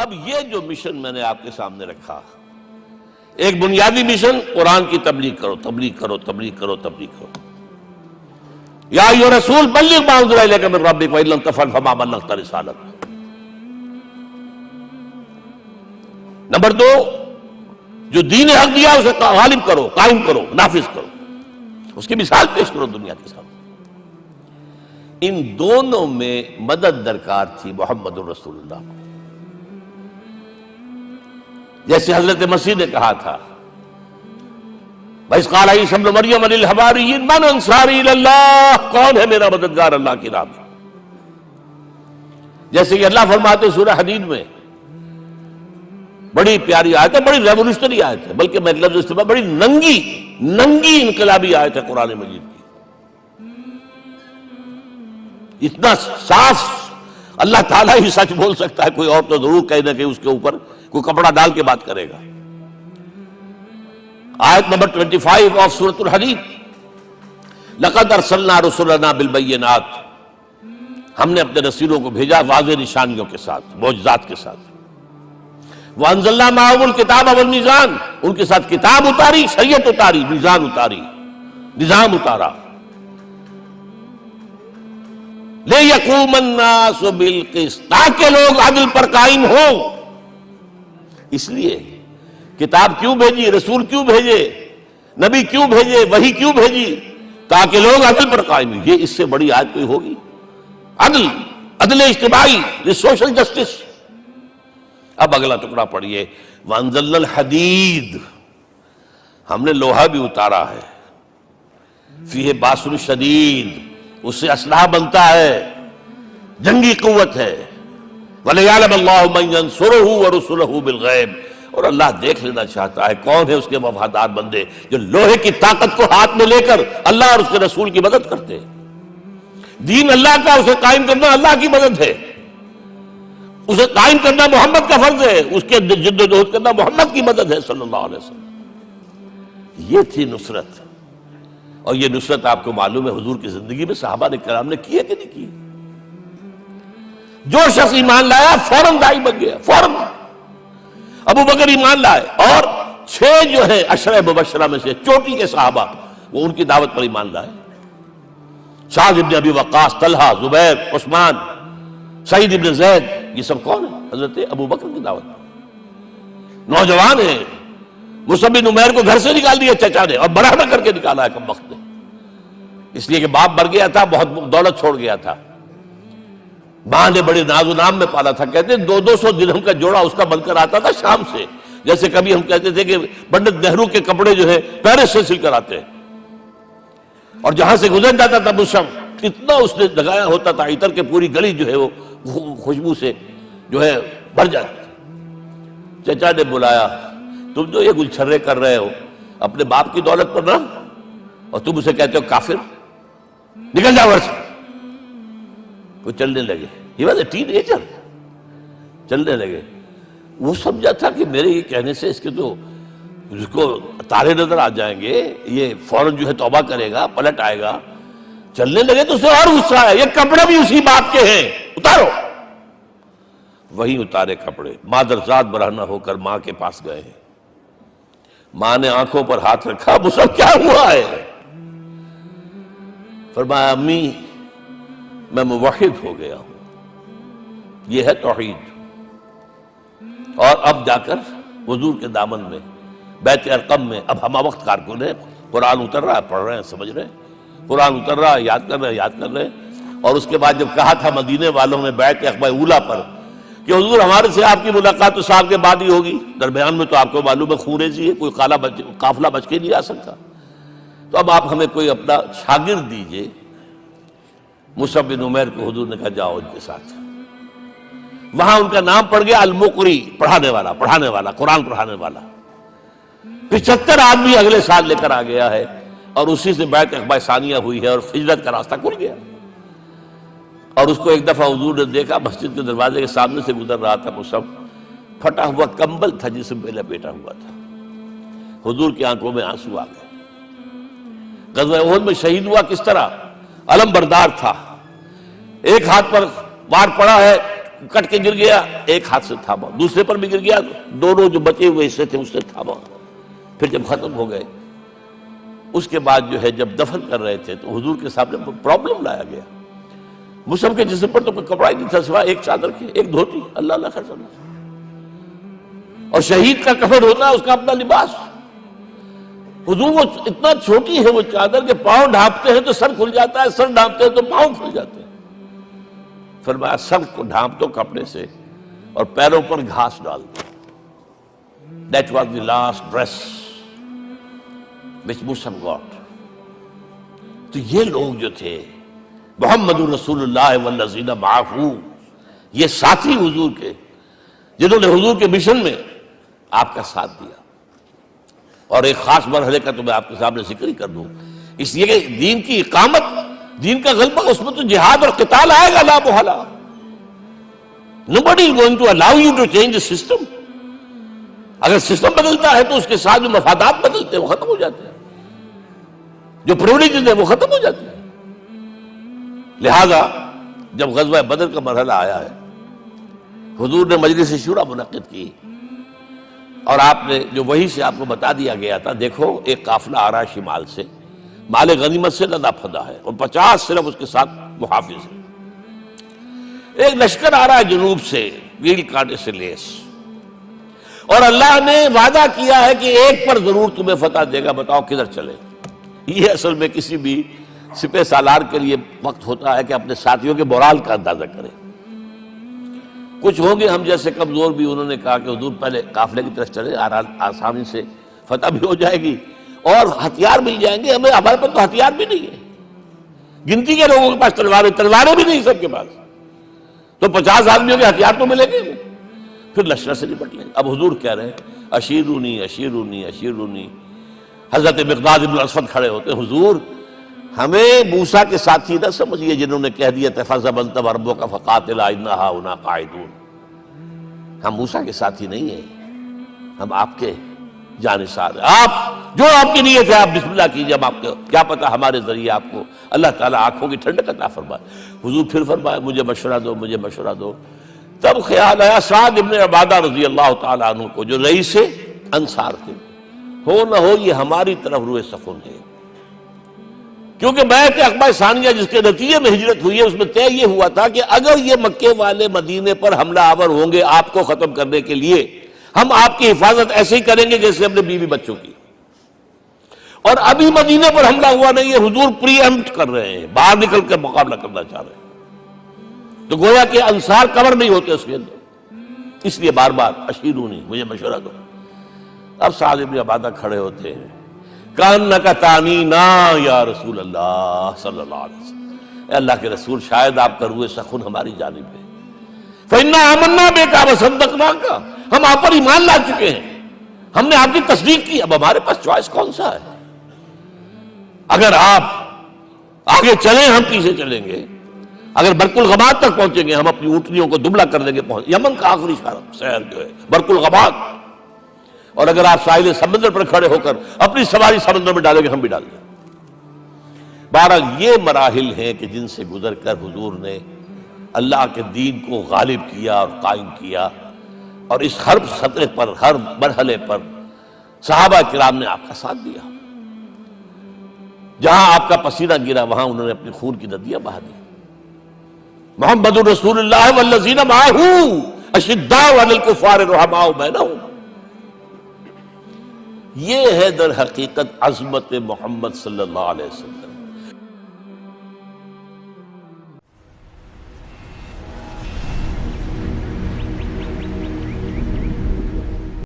اب یہ جو مشن میں نے آپ کے سامنے رکھا، ایک بنیادی مشن قرآن کی تبلیغ کرو، تبلیغ کرو، تبلیغ کرو، تبلیغ کرو۔ یا ایھا الرسول بلغ ما انزل الیک من ربک وان لم تفعل فما بلغت رسالتہ۔ نمبر 2، جو دین حق دیا اسے غالب کرو، قائم کرو، نافذ کرو، اس کی مثال پیش کرو دنیا کے سامنے۔ ان دونوں میں مدد درکار تھی محمد الرسول اللہ کو۔ جیسے حضرت مسیح نے کہا تھا، وَإِذْ قَالَ عِيسَىٰ ابْنُ مَرْيَمَ لِلْحَوَارِيِّينَ مَنْ أَنصَارِي إِلَى اللَّهِ، کون ہے میرا مددگار اللہ کی راہ میں؟ جیسے کہ اللہ فرماتے ہیں سورہ حدید میں، بڑی پیاری آیت ہے، بڑی ریولوشنری آیت ہے، بلکہ میں لفظ استعمال، بڑی ننگی انقلابی آیت ہے قرآن مجید کی۔ اتنا صاف اللہ تعالیٰ ہی سچ بول سکتا ہے، کوئی اور تو ضرور کہیں نہ کہ اس کے اوپر کوئی کپڑا ڈال کے بات کرے گا۔ آیت نمبر 25 آف سورۃ الحدید، لقد ارسلنا رسلنا بالبینات، ہم نے اپنے رسولوں کو بھیجا واضح نشانیوں کے ساتھ، معجزات کے ساتھ۔ وانزلنا معهم الکتاب والمیزان، ان کے ساتھ کتاب اتاری، شریعت اتاری، میزان اتاری، نظام اتارا۔ لِيَقُومَ النَّاسُ بِالْقِسْطِ، تاکہ لوگ عدل پر قائم ہوں۔ اس لیے کتاب کیوں بھیجی، رسول کیوں بھیجے، نبی کیوں بھیجے، وحی کیوں بھیجی؟ تاکہ لوگ عدل پر قائم ہوں۔ یہ اس سے بڑی آیت کوئی ہوگی؟ عدل اجتماعی، سوشل جسٹس۔ اب اگلا ٹکڑا پڑھیے، وَأَنزَلْنَا الْحَدِيدَ، ہم نے لوہا بھی اتارا ہے، فِيهِ بَأْسٌ شَدِيدٌ، اس سے اسلحہ بنتا ہے، جنگی قوت ہے۔ وَلِيَعْلَمَ اللَّهُ مَن يَنصُرُهُ وَرُسُلَهُ بِالْغَيْبِ، اور اللہ دیکھ لینا چاہتا ہے کون ہے اس کے وفادار بندے جو لوہے کی طاقت کو ہاتھ میں لے کر اللہ اور اس کے رسول کی مدد کرتے ہیں۔ دین اللہ کا، اسے قائم کرنا اللہ کی مدد ہے، اسے قائم کرنا محمد کا فرض ہے، اس کے جد و جہد کرنا محمد کی مدد ہے صلی اللہ علیہ وسلم۔ یہ تھی نصرت، اور یہ نصرت آپ کو معلوم ہے حضور کی زندگی میں صحابہ کرام نے کی ہے کہ نہیں کی؟ جو شخص ایمان لایا فوراً داعی بن گیا، فوراً۔ ابو بکر ایمان لائے، اور 6 جو ہے عشرہ مبشرہ میں سے چوٹی کے صحابہ، وہ ان کی دعوت پر ایمان لائے۔ سعد ابن ابی وقاص، طلحہ، زبیر، عثمان، سعید ابن زید، یہ سب کون ہیں؟ حضرت ابو بکر کی دعوت پر۔ نوجوان ہیں، مصعب بن عمیر کو گھر سے نکال دیا چچا نے، اور بڑا نہ کر کے نکالا ہے کم وقت نے، اس لیے کہ باپ مر گیا تھا، بہت دولت چھوڑ گیا تھا، ماں نے بڑے ناز و نام میں پالا تھا۔ کہتے ہیں 200 درہم کا جوڑا اس کا بن کر آتا تھا شام سے، جیسے کبھی ہم کہتے تھے کہ پنڈت نہرو کے کپڑے جو ہے پیرس سے سل کر آتے ہیں، اور جہاں سے گزر جاتا تھا مصعب، اتنا اس نے لگایا ہوتا تھا عطر کے پوری گلی جو ہے وہ خوشبو سے جو ہے بھر جاتی تھی۔ چچا نے بلایا، تم جو یہ گلچھرے کر رہے ہو اپنے باپ کی دولت پر نہ، اور تم اسے کہتے ہو کافر، نکل جاؤ گھر سے۔ وہ چلنے لگے، he was a ten ager, چلنے لگے۔ وہ سمجھا تھا کہ میرے یہ کہنے سے اس کے تو اس کو تارے نظر آ جائیں گے، یہ فوراً جو ہے توبہ کرے گا، پلٹ آئے گا۔ چلنے لگے تو اسے اور غصہ آیا، یہ کپڑے بھی اسی باپ کے ہیں، اتارو۔ وہی اتارے کپڑے، مادرزاد برہنہ ہو کر ماں کے پاس گئے ہیں۔ ماں نے آنکھوں پر ہاتھ رکھا، مصعب کیا ہوا ہے؟ فرمایا امی میں موحد ہو گیا ہوں، یہ ہے توحید۔ اور اب جا کر حضور کے دامن میں بیت ارقم میں اب ہمہ وقت کارکن ہے، قرآن اتر رہا ہے، پڑھ رہے ہیں، سمجھ رہے ہیں، قرآن اتر رہا ہے، یاد کر رہے ہیں۔ اور اس کے بعد جب کہا تھا مدینے والوں نے بیعت عقبہ اولیٰ پر کہ حضور ہمارے سے آپ کی ملاقات تو سال کے بعد ہی ہوگی، درمیان میں تو آپ کو معلوم ہے خون ریزی ہے، کوئی قافلہ بچ کے نہیں آ سکتا، تو اب آپ ہمیں کوئی اپنا شاگرد دیجئے۔ مصعب بن عمیر کو حضور نے کہا جاؤ ان کے ساتھ۔ وہاں ان کا نام پڑ گیا المقری، پڑھانے والا، قرآن پڑھانے والا۔ 75 آدمی اگلے سال لے کر آ گیا ہے، اور اسی سے بیعت عقبہ ثانیہ ہوئی ہے، اور ہجرت کا راستہ کھل گیا۔ اور اس کو ایک دفعہ حضور نے دیکھا، مسجد کے دروازے کے سامنے سے گزر رہا تھا مصعب، پھٹا ہوا کمبل تھا جسم پہ لپیٹا ہوا تھا۔ حضور کی آنکھوں میں آنسو آ گئے۔ غزوہ احد میں شہید ہوا کس طرح؟ علم بردار تھا، ایک ہاتھ پر وار پڑا ہے، کٹ کے گر گیا، ایک ہاتھ سے تھاما، دوسرے پر بھی گر گیا، دونوں جو بچے ہوئے حصے تھے اس سے تھاما. پھر جب ختم ہو گئے اس کے بعد جو ہے جب دفن کر رہے تھے تو حضور کے سامنے پرابلم لایا گیا. مصعب کے جسم پر تو کوئی کپڑا ہی نہیں تھا سوائے ایک چادر کے، ایک دھوتی. اللہ اللہ خیر صلی اللہ. اور شہید کا کفن ہوتا ہے اس کا اپنا لباس. حضور وہ اتنا چھوٹی ہے وہ چادر کہ پاؤں ڈھانپتے ہیں تو سر کھل جاتا ہے، سر ڈھانپتے ہیں تو پاؤں کھل جاتے ہیں. فرمایا سر کو ڈھانپ دو کپڑے سے اور پیروں پر گھاس ڈال دو. That was the last dress which Musab got. تو یہ لوگ جو تھے محمد رسول اللہ والذین معہ، یہ ساتھی حضور کے جنہوں نے حضور کے مشن میں آپ کا ساتھ دیا. اور ایک خاص مرحلے کا تو میں آپ کے سامنے ذکر ہی کر دوں، اس لیے کہ دین کی اقامت، دین کا غلبہ، اس میں تو جہاد اور قتال آئے گا لا محالہ. Nobody is going to allow you to change the system. اگر سسٹم بدلتا ہے تو اس کے ساتھ جو مفادات بدلتے ہیں وہ ختم ہو جاتے ہیں، جو پرولیجز ہیں وہ ختم ہو جاتے ہیں. لہذا جب غزوہ بدر کا مرحلہ آیا ہے، حضور نے مجلس شورا منعقد کی اور آپ نے جو وحی سے آپ کو بتا دیا گیا تھا، دیکھو ایک قافلہ آ رہا ہے شمال سے، مال غنیمت سے لدا پھدا ہے اور 50 صرف اس کے ساتھ محافظ ہیں. ایک لشکر آ رہا ہے جنوب سے گیل کانٹے سے لیس، اور اللہ نے وعدہ کیا ہے کہ ایک پر ضرور تمہیں فتح دے گا، بتاؤ کدھر چلے. یہ اصل میں کسی بھی سپہ سالار کے لیے وقت ہوتا ہے کہ اپنے ساتھیوں کے مورال کا اندازہ کرے. کچھ ہوں گے ہم جیسے کمزور بھی، انہوں نے کہا کہ حضور پہلے قافلے کی طرف چلے، آسانی سے فتح بھی ہو جائے گی اور ہتھیار مل جائیں گے. ہمارے پاس تو ہتھیار بھی نہیں ہے، گنتی کے لوگوں کے پاس تلواریں بھی نہیں سب کے پاس، تو 50 آدمیوں کے ہتھیار تو ملیں گے. پھر لشکر سے نپٹ لیں. اب حضور کہہ رہے ہیں اشیرونی اشیرونی اشیرونی. حضرت مقداد بن الاسود کھڑے ہوتے ہیں، حضور ہمیں موسیٰ کے ساتھی نہ سمجھیے جنہوں نے کہہ دیا فَاذْهَبْ أَنْتَ وَرَبُّكَ فَقَاتِلَا إِنَّا هَاهُنَا قَاعِدُونَ. ہم موسیٰ کے ساتھی نہیں ہیں، ہم آپ کے جانثار ہیں. آپ جو آپ کی نیت ہے آپ بسم اللہ کیجئے، ہم آپ کو کیا پتہ ہمارے ذریعے آپ کو اللہ تعالیٰ آنکھوں کی ٹھنڈک عطا فرمائے. حضور پھر فرمائے مجھے مشورہ دو، مجھے مشورہ دو. تب خیال آیا سعد ابن عبادہ رضی اللہ تعالیٰ عنہ کو، جو رئیس انصار تھے، ہو نہ ہو یہ ہماری طرف روئے سخن ہے. کیونکہ بیعت عقبہ ثانیہ جس کے نتیجے میں ہجرت ہوئی ہے اس میں طے یہ ہوا تھا کہ اگر یہ مکے والے مدینے پر حملہ آور ہوں گے آپ کو ختم کرنے کے لیے، ہم آپ کی حفاظت ایسے ہی کریں گے جیسے ہم نے بیوی بچوں کی. اور ابھی مدینے پر حملہ ہوا نہیں ہے، حضور پری ایمپٹ کر رہے ہیں، باہر نکل کر مقابلہ کرنا چاہ رہے ہیں. تو گویا کہ انصار کور نہیں ہوتے اس کے اندر، اس لیے بار بار اشیرونی، مجھے مشورہ دو. اب سعد بن عبادہ کھڑے ہوتے ہیں، کأنک تعنینا یا رسول اللہ صلی اللہ علیہ وسلم. اے اللہ کے رسول شاید آپ کا روئے سخن ہماری جانب ہے. فإنا آمنا بک وصدقناک، ہم آپ پر ایمان لا چکے ہیں، ہم نے آپ کی تصدیق کی. اب ہمارے پاس چوائس کون سا ہے؟ اگر آپ آگے چلیں ہم پیچھے چلیں گے، اگر برق الغماد تک پہنچیں گے ہم اپنی اونٹنیوں کو دبلا کر دیں گے. یمن کا آخری شہر جو ہے برق الغماد. اور اگر آپ ساحل سمندر پر کھڑے ہو کر اپنی سواری سمندر میں ڈالیں گے ہم بھی ڈال دیں. بہرحال یہ مراحل ہیں کہ جن سے گزر کر حضور نے اللہ کے دین کو غالب کیا اور قائم کیا. اور اس ہر سطح پر، ہر مرحلے پر صحابہ کرام نے آپ کا ساتھ دیا. جہاں آپ کا پسینہ گرا وہاں انہوں نے اپنی خون کی ندیاں بہا دی. محمد رسول اللہ والذین معہ اشداء علی الکفار رحماء بینہم. یہ ہے در حقیقت عظمت محمد صلی اللہ علیہ وسلم.